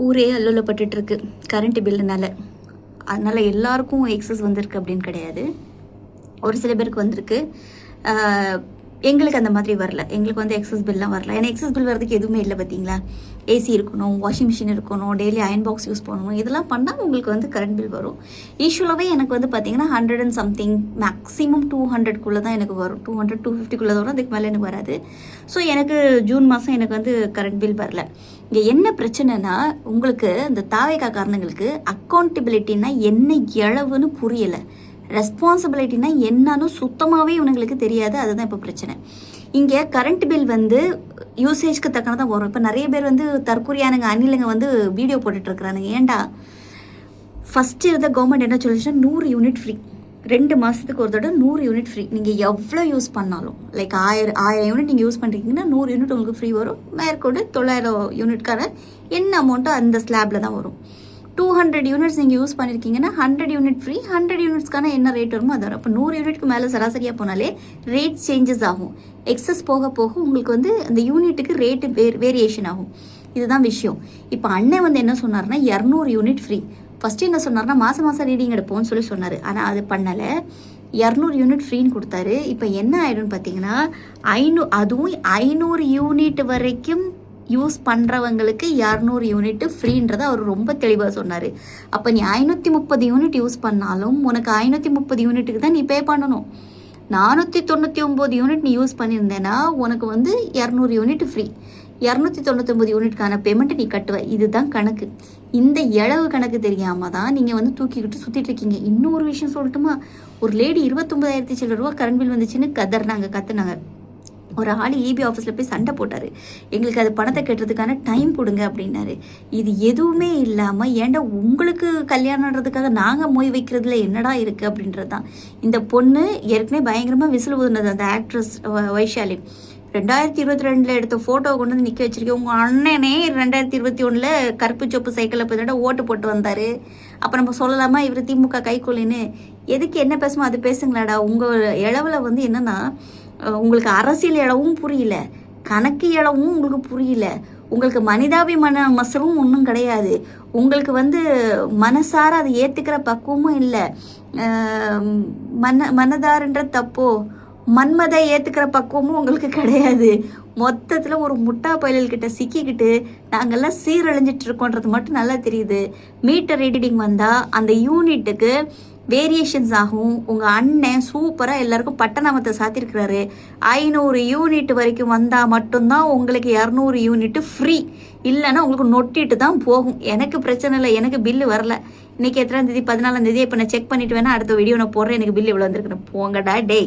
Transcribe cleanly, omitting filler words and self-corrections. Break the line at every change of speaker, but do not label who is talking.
ஊரே அல்லோலப்பட்டுருக்கு கரண்ட் பில்லுனால. அதனால் எல்லாருக்கும் எக்ஸஸ் வந்திருக்கு அப்படின்னு கிடையாது. ஒரு சில பேருக்கு வந்திருக்கு. எங்களுக்கு அந்த மாதிரி வரல. எங்களுக்கு வந்து எக்ஸஸ் பில்லாம் வரல. ஏன்னா எக்ஸஸ் பில் வரதுக்கு எதுவுமே இல்லை பார்த்தீங்களா. ஏசி இருக்கணும், வாஷிங் மிஷின் இருக்கணும், டெய்லி அயன் பாக்ஸ் யூஸ் பண்ணணும். இதெல்லாம் பண்ணால் உங்களுக்கு வந்து கரண்ட் பில் வரும். யூஸ்வலாகவே எனக்கு வந்து பார்த்தீங்கன்னா 100 and something, மேக்ஸிமம் 200க்குள்ளே தான் எனக்கு வரும். 200 250க்குள்ளே தான் வரும். அதுக்கு மேலே எனக்கு வராது. ஸோ எனக்கு ஜூன் மாதம் எனக்கு வந்து கரண்ட் பில் வரல. இங்கே என்ன பிரச்சனைனா, உங்களுக்கு இந்த தாவேகா காரணங்களுக்கு அக்கௌண்டபிலிட்டின்னா என்ன இழவுன்னு புரியலை. ரெஸ்பான்சிபிலிட்டினா என்னன்னு சுத்தமாகவே இவனுங்களுக்கு தெரியாது. அதுதான் இப்போ பிரச்சனை. இங்கே கரண்ட் பில் வந்து யூசேஜ்க்கு தக்கன தான் வரும். இப்போ நிறைய பேர் வந்து தற்கொலையானுங்க அணிலுங்க வந்து வீடியோ போட்டுட்ருக்குறானுங்க. ஏன்டா ஃபஸ்ட்டு இருந்த கவர்மெண்ட் என்ன சொல்லிச்சுன்னா 100 யூனிட் ஃப்ரீ, 2 மாதத்துக்கு ஒரு தடவை 100 யூனிட் ஃப்ரீ. நீங்கள் எவ்வளோ யூஸ் பண்ணாலும், லைக் 1000 யூனிட் நீங்கள் யூஸ் பண்ணுறீங்கன்னா 100 யூனிட் உங்களுக்கு ஃப்ரீ வரும். மேற்கொண்டு 900 யூனிட்கான என்ன அமௌண்ட்டோ அந்த ஸ்லாபில் தான் வரும். 200 யூனிட்ஸ் நீங்கள் யூஸ் பண்ணியிருக்கீங்கன்னா 100 யூனிட் ஃப்ரீ. 100 யூனிட்ஸ்க்கான என்ன ரேட் வருமோ அது வரும். அப்போ 100 யூனிட்க்கு மேலே சராசரியாக போனாலே ரேட் சேஞ்சஸ் ஆகும். எக்ஸஸ் போக போக உங்களுக்கு வந்து அந்த யூனிட்டுக்கு ரேட்டு வேரியேஷன் ஆகும். இதுதான் விஷயம். இப்போ அண்ணன் வந்து என்ன சொன்னார்னா 200 யூனிட் ஃப்ரீ. ஃபஸ்ட்டு என்ன சொன்னார்னா மாதம் ரீடிங் எடுப்போம்னு சொன்னார். ஆனால் அது பண்ணலை. 200 யூனிட் ஃப்ரீன்னு கொடுத்தாரு. இப்போ என்ன ஆகிடும்னு பார்த்தீங்கன்னா அதுவும் 500 யூனிட் வரைக்கும் யூஸ் பண்ணுறவங்களுக்கு 200 யூனிட் ஃப்ரீன்றதை அவர் ரொம்ப தெளிவாக சொன்னார். அப்போ நீ 530 யூனிட் யூஸ் பண்ணாலும் உனக்கு 530 யூனிட்டுக்கு தான் நீ பே பண்ணணும். 499 யூனிட் நீ யூஸ் பண்ணியிருந்தேன்னா உனக்கு வந்து 200 யூனிட் ஃப்ரீ. 299 யூனிட்கான பேமெண்ட்டை நீ கட்டுவ. இதுதான் கணக்கு. இந்த இழவு கணக்கு தெரியாமல் தான் நீங்கள் வந்து தூக்கிக்கிட்டு சுற்றிட்டு இருக்கீங்க. இன்னொரு விஷயம் சொல்லட்டுமா, ஒரு லேடி 29,000 சில்லற ரூபா கரண்ட் பில் வந்துச்சுன்னு கத்துனாங்க. ஒரு ஆள் இபி ஆஃபீஸில் போய் சண்டை போட்டார். எங்களுக்கு அது பணத்தை கட்டுறதுக்கான டைம் கொடுங்க அப்படின்னாரு. இது எதுவுமே இல்லாமல் ஏன்டா உங்களுக்கு கல்யாணன்றதுக்காக நாங்கள் மொய் வைக்கிறதுல என்னடா இருக்குது அப்படின்றது தான். இந்த பொண்ணு ஏற்கனவே பயங்கரமாக விசில் ஊதுனது. அந்த ஆக்ட்ரஸ் வைஷாலி 2022 எடுத்த ஃபோட்டோவை கொண்டு வந்து நிற்க வச்சிருக்கேன். உங்கள் அண்ணனே 2021 கருப்பு சொப்பு சைக்கிளில் போய் ஓட்டு போட்டு வந்தார். அப்போ நம்ம சொல்லலாமா இவர் திமுக கைகொள்ளின்னு? எதுக்கு என்ன பேசுமோ அது பேசுங்களாடா. உங்கள் இளவில் வந்து என்னென்னா, உங்களுக்கு அரசியல் இளவும் புரியல, கணக்கு இளவும் உங்களுக்கு புரியல, உங்களுக்கு மனிதாபிமான மசலும் ஒன்றும் கிடையாது, உங்களுக்கு வந்து மனசார அதை ஏற்றுக்கிற பக்குவமும் இல்லை, மனதாருன்ற தப்போ மன்மதை ஏற்றுக்கிற பக்குவமும் உங்களுக்கு கிடையாது. மொத்தத்தில் ஒரு முட்டா பயல்கிட்ட சிக்கிக்கிட்டு நாங்கள்லாம் சீரழிஞ்சிட்டு இருக்கோன்றது மட்டும் நல்லா தெரியுது. மீட்டர் ரீடிங் வந்தால் அந்த யூனிட்டுக்கு வேரியேஷன்ஸ் ஆகும். உங்கள் அண்ணன் சூப்பராக எல்லாருக்கும் பட்டநாமத்தை சாத்திருக்கிறாரு. 500 யூனிட் வரைக்கும் வந்தால் மட்டும்தான் உங்களுக்கு 200 யூனிட் ஃப்ரீ. இல்லைன்னா உங்களுக்கு நொட்டிட்டு தான் போகும். எனக்கு பிரச்சனை இல்லை, எனக்கு பில்லு வரல. இன்றைக்கி எத்தனாம் தேதி? 14ஆம் தேதி. இப்போ நான் செக் பண்ணிவிட்டு வேணால் அடுத்த வீடியோ நான் போடுறேன். எனக்கு பில்லு இவ்வளோ வந்திருக்குன்னு. போங்கடா டேய்.